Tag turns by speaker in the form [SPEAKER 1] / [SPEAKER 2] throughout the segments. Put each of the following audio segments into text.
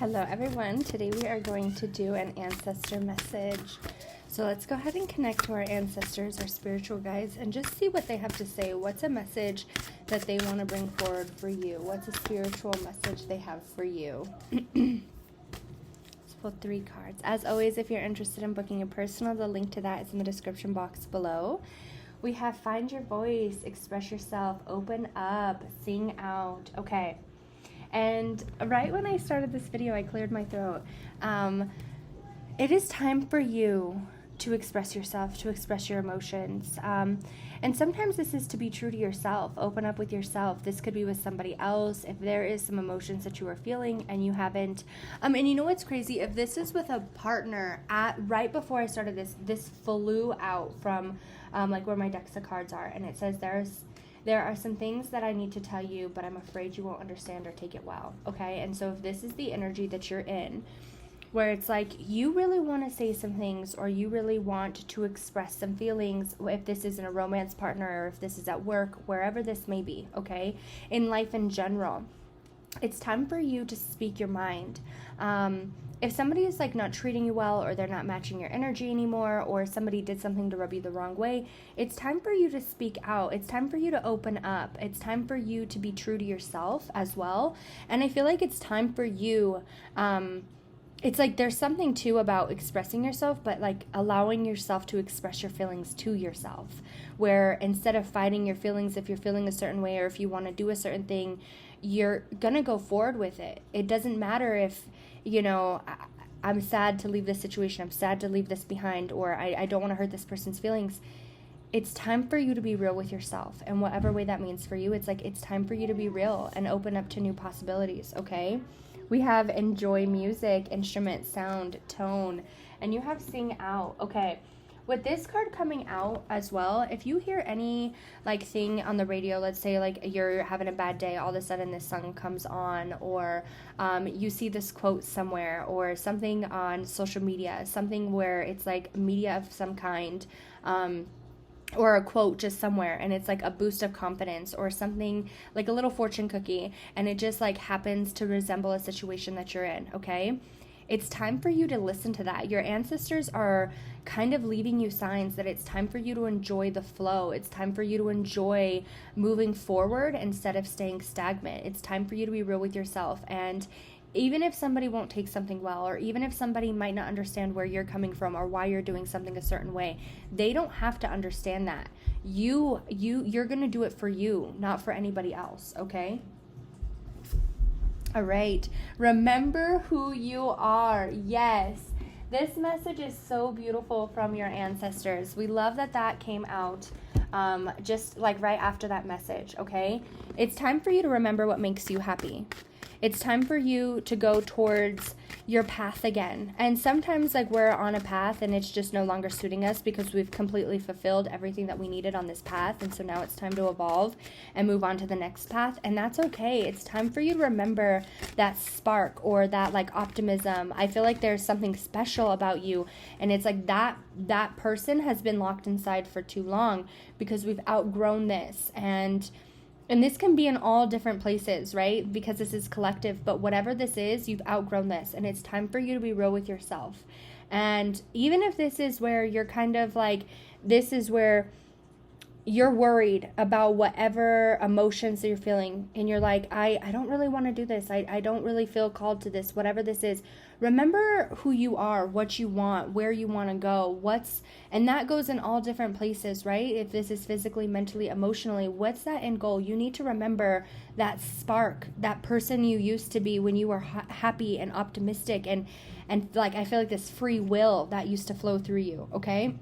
[SPEAKER 1] Hello everyone, today we are going to do an ancestor message. So let's go ahead and connect to our ancestors, our spiritual guides, and just see what they have to say. What's a message that they want to bring forward for you? What's a spiritual message they have for you? Let's pull 3 cards. As always, if you're interested in booking a personal, the link to that is in the description box below. We have find your voice, express yourself, open up, sing out. Okay. And right when I started this video, I cleared my throat. It is time for you to express yourself, to express your emotions. And sometimes this is to be true to yourself. Open up with yourself. This could be with somebody else. If there is some emotions that you are feeling and you haven't. And you know what's crazy? If this is with a partner, right before I started this flew out from like where my decks of cards are. And it says there are some things that I need to tell you, but I'm afraid you won't understand or take it well, okay? And so if this is the energy that you're in, where it's like you really want to say some things or you really want to express some feelings, if this is in a romance partner or if this is at work, wherever this may be, okay? In life in general, it's time for you to speak your mind. If somebody is like not treating you well or they're not matching your energy anymore or somebody did something to rub you the wrong way, it's time for you to speak out. It's time for you to open up. It's time for you to be true to yourself as well. And I feel like it's time for you, it's like there's something too about expressing yourself, but like allowing yourself to express your feelings to yourself, where instead of fighting your feelings, if you're feeling a certain way or if you want to do a certain thing, you're gonna go forward with it. It doesn't matter if, you know, I'm sad to leave this situation, I'm sad to leave this behind, or I don't want to hurt this person's feelings. It's time for you to be real with yourself, and whatever way that means for you, it's like it's time for you to be real and open up to new possibilities, okay? We have enjoy music, instrument, sound, tone, and you have sing out, okay? With this card coming out as well, if you hear any like thing on the radio, let's say like you're having a bad day, all of a sudden this song comes on, or you see this quote somewhere, or something on social media, something where it's like media of some kind, or a quote just somewhere, and it's like a boost of confidence or something like a little fortune cookie, and it just like happens to resemble a situation that you're in, okay? It's time for you to listen to that. Your ancestors are kind of leaving you signs that it's time for you to enjoy the flow. It's time for you to enjoy moving forward instead of staying stagnant. It's time for you to be real with yourself. And even if somebody won't take something well, or even if somebody might not understand where you're coming from or why you're doing something a certain way, they don't have to understand that. You're going to do it for you, not for anybody else, okay? All right. Remember who you are. Yes. This message is so beautiful from your ancestors. We love that came out just like right after that message, okay? It's time for you to remember what makes you happy. It's time for you to go towards your path again. And sometimes like we're on a path and it's just no longer suiting us because we've completely fulfilled everything that we needed on this path. And so now it's time to evolve and move on to the next path. And that's okay. It's time for you to remember that spark or that like optimism. I feel like there's something special about you. And it's like that person has been locked inside for too long because we've outgrown this. And this can be in all different places, right? Because this is collective, but whatever this is, you've outgrown this, and it's time for you to be real with yourself. And even if this is where you're kind of like, this is where you're worried about whatever emotions that you're feeling, and you're like, I don't really want to do this. I don't really feel called to this, whatever this is. Remember who you are, what you want, where you want to go, and that goes in all different places, right? If this is physically, mentally, emotionally, what's that end goal? You need to remember that spark, that person you used to be when you were happy and optimistic, and like, I feel like this free will that used to flow through you, okay?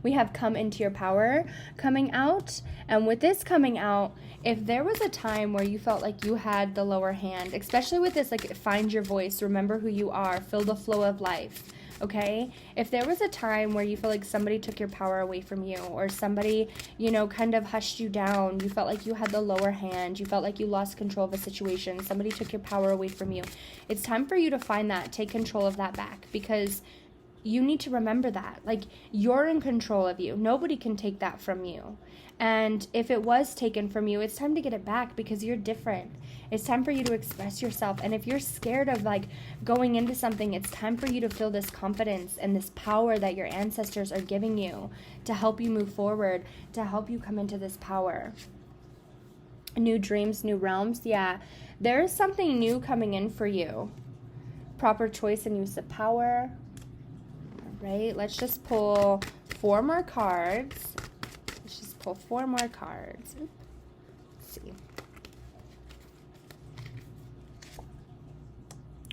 [SPEAKER 1] We have come into your power coming out. And with this coming out, if there was a time where you felt like you had the lower hand, especially with this, like find your voice, remember who you are, feel the flow of life, okay? If there was a time where you felt like somebody took your power away from you, or somebody, you know, kind of hushed you down, you felt like you had the lower hand, you felt like you lost control of a situation, somebody took your power away from you, it's time for you to find that, take control of that back, because you need to remember that. Like, you're in control of you. Nobody can take that from you. And if it was taken from you, it's time to get it back, because you're different. It's time for you to express yourself. And if you're scared of like going into something, it's time for you to feel this confidence and this power that your ancestors are giving you to help you move forward, to help you come into this power. New dreams, new realms. Yeah, there is something new coming in for you. Proper choice and use of power. All right, let's just pull 4 more cards. Let's just pull 4 more cards. Let's see.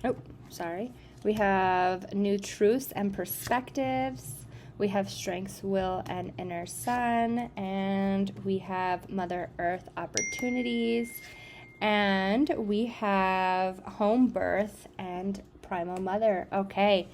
[SPEAKER 1] Oh, sorry. We have new truths and perspectives. We have strengths, will, and inner sun. And we have Mother Earth opportunities. And we have home birth and primal mother. Okay.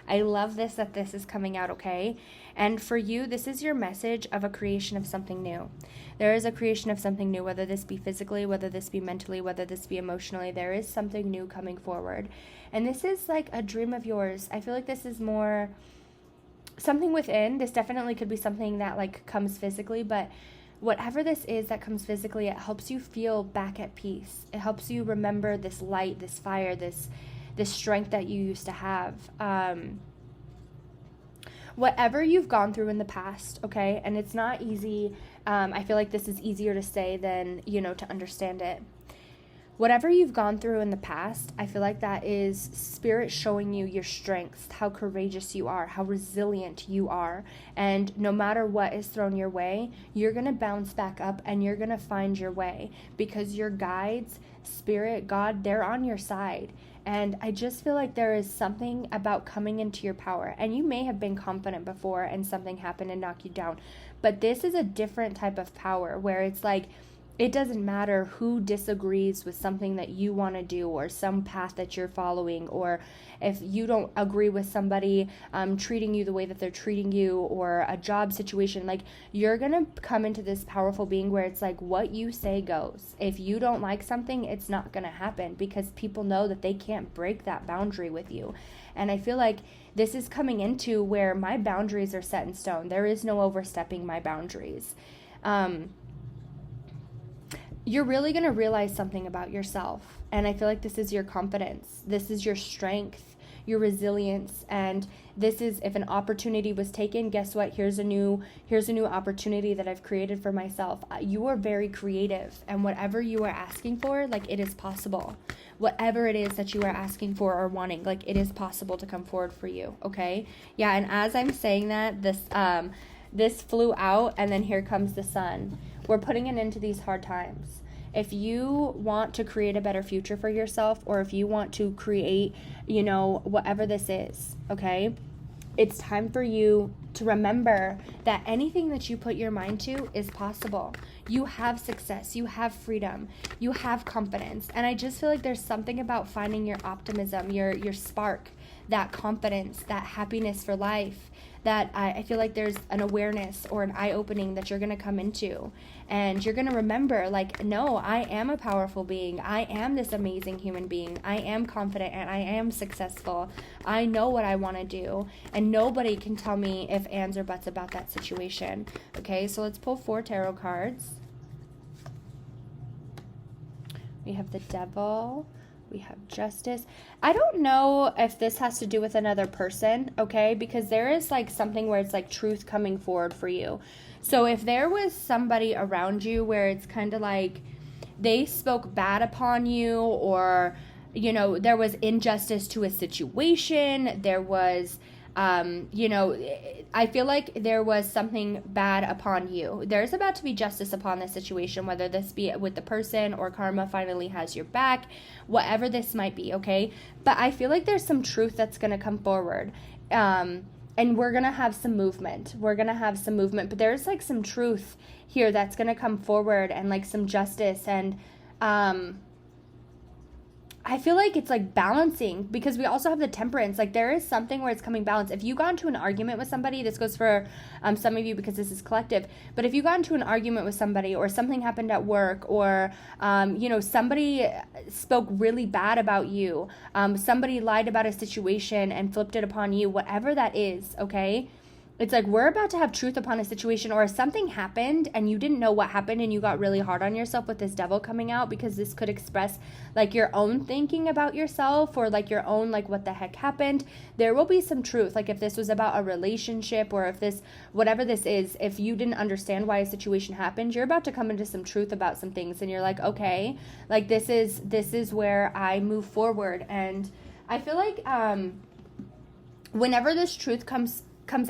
[SPEAKER 1] I love this, that this is coming out, okay? And for you, this is your message of a creation of something new. There is a creation of something new, whether this be physically, whether this be mentally, whether this be emotionally. There is something new coming forward. And this is like a dream of yours. I feel like this is more something within. This definitely could be something that like comes physically, but whatever this is that comes physically, it helps you feel back at peace. It helps you remember this light, this fire, this strength that you used to have. Whatever you've gone through in the past, okay, and it's not easy. I feel like this is easier to say than, to understand it. Whatever you've gone through in the past, I feel like that is spirit showing you your strengths, how courageous you are, how resilient you are. And no matter what is thrown your way, you're going to bounce back up and you're going to find your way, because your guides, spirit, God, they're on your side. And I just feel like there is something about coming into your power. And you may have been confident before and something happened and knocked you down. But this is a different type of power where it's like, it doesn't matter who disagrees with something that you want to do or some path that you're following, or if you don't agree with somebody treating you the way that they're treating you, or a job situation. Like, you're going to come into this powerful being where it's like what you say goes. If you don't like something, it's not going to happen, because people know that they can't break that boundary with you. And I feel like this is coming into where my boundaries are set in stone. There is no overstepping my boundaries. You're really going to realize something about yourself. And I feel like this is your confidence. This is your strength, your resilience. And this is, if an opportunity was taken, guess what? Here's a new opportunity that I've created for myself. You are very creative, and whatever you are asking for, like, it is possible. Whatever it is that you are asking for or wanting, like, it is possible to come forward for you. Okay. Yeah. And as I'm saying that, this flew out, and then here comes the sun. We're putting it into these hard times. If you want to create a better future for yourself, or if you want to create, whatever this is, okay, it's time for you to remember that anything that you put your mind to is possible. You have success, you have freedom, you have confidence. And I just feel like there's something about finding your optimism, your spark, that confidence, that happiness for life, that I feel like there's an awareness or an eye-opening that you're going to come into. And you're going to remember, like, no, I am a powerful being. I am this amazing human being. I am confident and I am successful. I know what I want to do. And nobody can tell me if ands or buts about that situation. Okay, so let's pull 4 tarot cards. We have the Devil. We have Justice. I don't know if this has to do with another person, okay? Because there is like something where it's like truth coming forward for you. So if there was somebody around you where it's kind of like they spoke bad upon you, or, there was injustice to a situation, there was, I feel like there was something bad upon you. There's about to be justice upon this situation, whether this be with the person or karma finally has your back, whatever this might be, okay? But I feel like there's some truth that's going to come forward. And we're going to have some movement. But there's like some truth here that's going to come forward, and like some justice. And I feel like it's like balancing, because we also have the Temperance. Like there is something where it's coming balance. If you got into an argument with somebody, this goes for some of you because this is collective, but if you got into an argument with somebody, or something happened at work, or somebody spoke really bad about you, somebody lied about a situation and flipped it upon you, whatever that is, okay? It's like we're about to have truth upon a situation, or something happened and you didn't know what happened and you got really hard on yourself with this Devil coming out, because this could express like your own thinking about yourself, or like your own like what the heck happened. There will be some truth. Like if this was about a relationship, or if this, whatever this is, if you didn't understand why a situation happened, you're about to come into some truth about some things, and you're like, okay, like this is where I move forward. And I feel like whenever this truth comes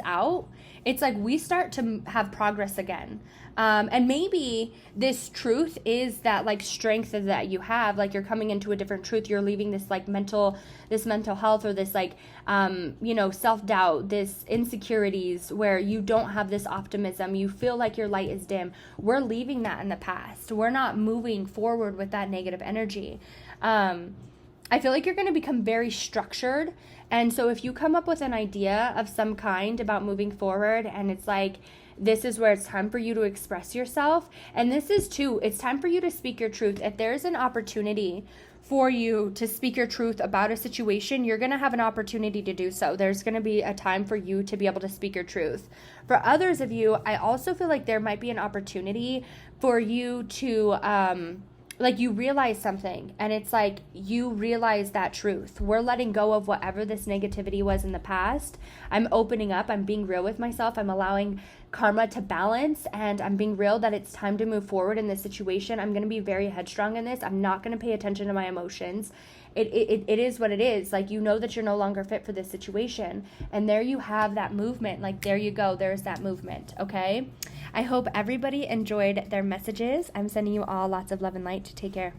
[SPEAKER 1] out, it's like we start to have progress again. And maybe this truth is that like strength that you have, like you're coming into a different truth. You're leaving this like mental health, or this like, self-doubt, this insecurities where you don't have this optimism. You feel like your light is dim. We're leaving that in the past. We're not moving forward with that negative energy. I feel like you're going to become very structured. And so if you come up with an idea of some kind about moving forward, and it's like, this is where it's time for you to express yourself. And this is too, it's time for you to speak your truth. If there's an opportunity for you to speak your truth about a situation, you're going to have an opportunity to do so. There's going to be a time for you to be able to speak your truth. For others of you, I also feel like there might be an opportunity for you to, like you realize something, and it's like you realize that truth. We're letting go of whatever this negativity was in the past. I'm opening up. I'm being real with myself. I'm allowing karma to balance, and I'm being real that it's time to move forward in this situation. I'm going to be very headstrong in this. I'm not going to pay attention to my emotions. It is what it is. Like, you know that you're no longer fit for this situation. And there you have that movement. Like, there you go. There's that movement. Okay. I hope everybody enjoyed their messages. I'm sending you all lots of love and light. Take care.